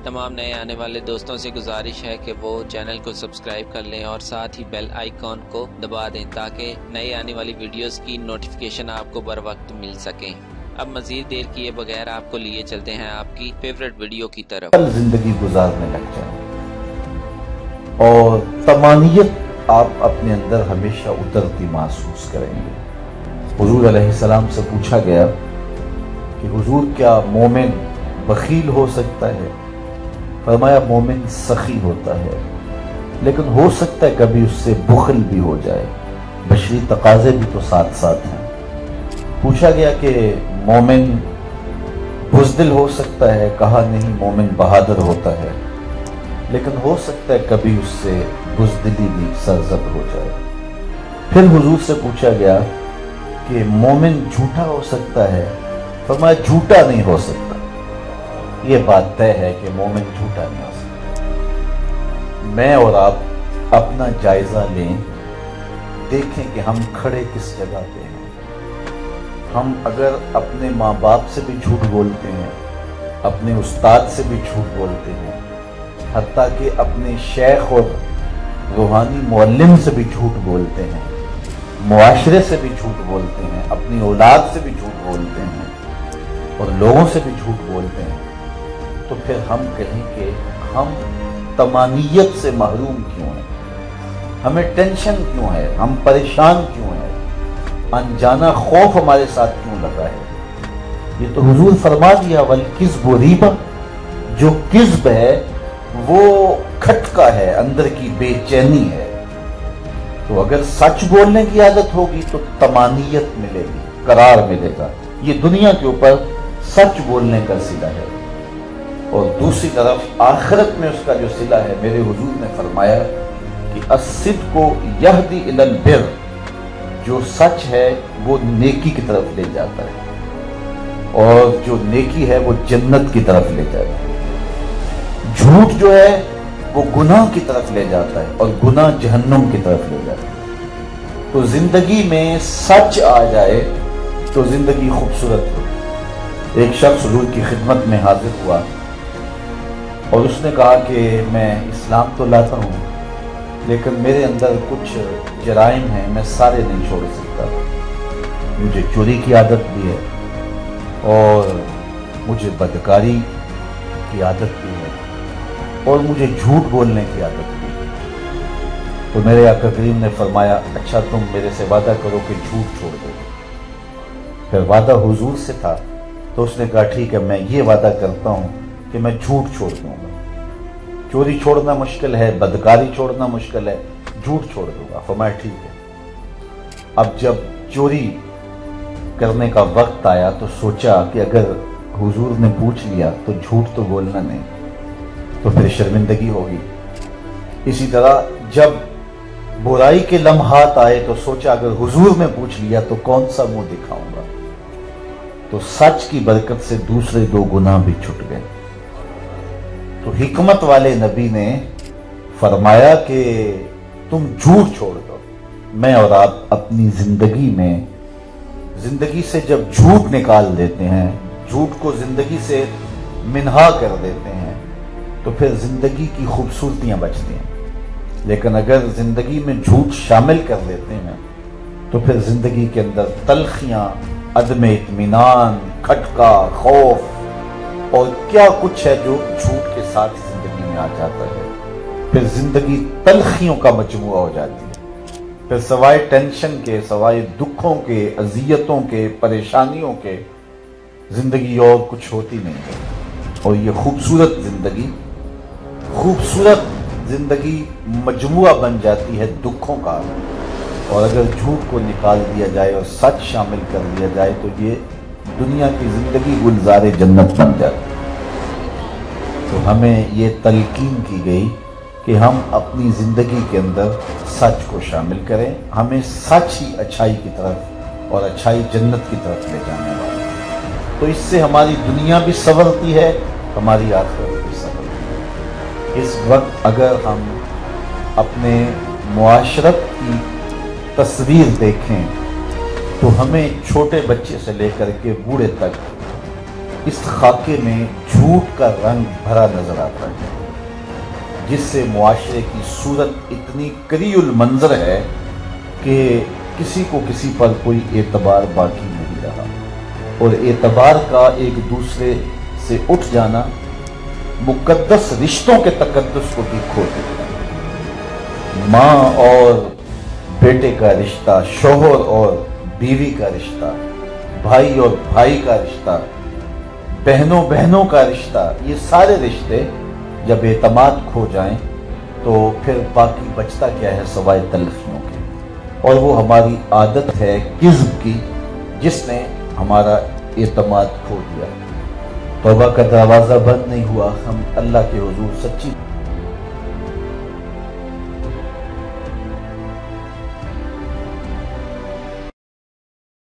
तमाम नए आने वाले दोस्तों से गुजारिश है कि वो चैनल को सब्सक्राइब कर लें और साथ ही बेल आइकॉन को दबा दें ताकि नए आने वाली वीडियोस की नोटिफिकेशन आपको बर वक्त मिल सकें। अब मजीद देर किए बगैर आपको लिए चलते हैं आपकी फेवरेट वीडियो की तरफ। जिंदगी गुजारने लग जाए और तमानियत आप अपने अंदर हमेशा उतरती महसूस करेंगे। हुजूर अलैहिस्सलाम से पूछा गया कि हुजूर क्या मोमिन बखील हो सकता है? फरमाया मोमिन सखी होता है, लेकिन हो सकता है कभी उससे बुखल भी हो जाए। बशरी तकाजे भी तो साथ साथ हैं। पूछा गया कि मोमिन बुज़दिल हो सकता है? कहा नहीं, मोमिन बहादुर होता है, लेकिन हो सकता है कभी उससे बुज़दिली भी सरजद हो जाए। फिर हुजूर से पूछा गया कि मोमिन झूठा हो सकता है? फरमाया झूठा नहीं हो सकता। ये बात तय है कि मोमिन झूठा नहीं हो सकता। मैं और आप अपना जायजा लें, देखें कि हम खड़े किस जगह पे हैं। हम अगर अपने माँ बाप से भी झूठ बोलते हैं, अपने उस्ताद से भी झूठ बोलते हैं, हत्ता कि अपने शेख और रूहानी मुअल्लिम से भी झूठ बोलते हैं, मुआशरे से भी झूठ बोलते हैं, अपनी औलाद से भी झूठ बोलते हैं और लोगों से भी झूठ बोलते हैं, तो फिर हम कहें कि हम तमानियत से महरूम क्यों हैं? हमें टेंशन क्यों है? हम परेशान क्यों हैं? अनजाना खौफ हमारे साथ क्यों लगा है? ये तो हुजूर फरमा दिया, वल किज़्बु रीबा, जो किज़्ब है वो खटका है, अंदर की बेचैनी है। तो अगर सच बोलने की आदत होगी तो तमानियत मिलेगी, करार मिलेगा। ये दुनिया के ऊपर सच बोलने का सिला है और दूसरी तरफ आखिरत में उसका जो सिला है, मेरे हुजूर ने फरमाया कि अस्सिद्क़ु यहदी इलल बिर, जो सच है वो नेकी की तरफ ले जाता है और जो नेकी है वो जन्नत की तरफ ले जाता है। झूठ जो है वो गुनाह की तरफ ले जाता है और गुनाह जहन्नुम की तरफ ले जाता है। तो जिंदगी में सच आ जाए तो जिंदगी खूबसूरत हो। एक शख्स हुजूर की खिदमत में हाजिर हुआ और उसने कहा कि मैं इस्लाम तो लाता हूँ, लेकिन मेरे अंदर कुछ जराइम हैं, मैं सारे नहीं छोड़ सकता। मुझे चोरी की आदत भी है और मुझे बदकारी की आदत भी है और मुझे झूठ बोलने की आदत भी है। तो मेरे आका करीम ने फरमाया, अच्छा तुम मेरे से वादा करो कि झूठ छोड़ दो। फिर वादा हुजूर से था, तो उसने कहा ठीक है, मैं ये वादा करता हूँ कि मैं झूठ छोड़ दूंगा। चोरी छोड़ना मुश्किल है, बदकारी छोड़ना मुश्किल है, झूठ छोड़ दूंगा। फरमाया ठीक है। अब जब चोरी करने का वक्त आया तो सोचा कि अगर हुजूर ने पूछ लिया तो झूठ तो बोलना नहीं, तो फिर शर्मिंदगी होगी। इसी तरह जब बुराई के लम्हात आए तो सोचा अगर हुजूर ने पूछ लिया तो कौन सा मुंह दिखाऊंगा। तो सच की बरकत से दूसरे दो गुनाह भी छूट गए। तो हिकमत वाले नबी ने फरमाया कि तुम झूठ छोड़ दो। मैं और आप अपनी जिंदगी से जब झूठ निकाल देते हैं, झूठ को जिंदगी से मिन्हा कर देते हैं, तो फिर जिंदगी की खूबसूरतियां बचती हैं। लेकिन अगर जिंदगी में झूठ शामिल कर देते हैं तो फिर जिंदगी के अंदर तलखियां, अदम इत्मीनान, खटका, खौफ और क्या कुछ है जो झूठ के साथ जिंदगी में आ जाता है। फिर जिंदगी तलखियों का मजमुआ हो जाती है। फिर सवाए टेंशन के, सवाए दुखों के, अजियतों के, परेशानियों के जिंदगी और कुछ होती नहीं है। और ये खूबसूरत जिंदगी मजमुआ बन जाती है दुखों का। और अगर झूठ को निकाल दिया जाए और सच शामिल कर दिया जाए तो ये दुनिया की जिंदगी गुलजारे जन्नत बन जाती है। तो हमें ये तलकीन की गई कि हम अपनी जिंदगी के अंदर सच को शामिल करें। हमें सच ही अच्छाई की तरफ और अच्छाई जन्नत की तरफ ले जाने वाला है। तो इससे हमारी दुनिया भी संवरती है, हमारी आखिरत भी संवरती है। इस वक्त अगर हम अपने मुआशरत की तस्वीर देखें तो हमें छोटे बच्चे से लेकर के बूढ़े तक اس خاکے میں جھوٹ کا رنگ بھرا نظر آتا ہے، جس سے معاشرے کی صورت اتنی کریہ المنظر ہے کہ کسی کو کسی پر کوئی اعتبار باقی نہیں رہا، اور اعتبار کا ایک دوسرے سے اٹھ جانا مقدس رشتوں کے تقدس کو بھی کھو دیتا ہے۔ ماں اور بیٹے کا رشتہ، شوہر اور بیوی کا رشتہ، بھائی اور بھائی کا رشتہ، بہنوں بہنوں کا رشتہ، یہ سارے رشتے جب اعتماد کھو جائیں تو پھر باقی بچتا کیا ہے سوائے تلخیوں کے، اور وہ ہماری عادت ہے کذب کی جس نے ہمارا اعتماد کھو دیا۔ توبہ کا دروازہ بند نہیں ہوا، ہم اللہ کے حضور سچی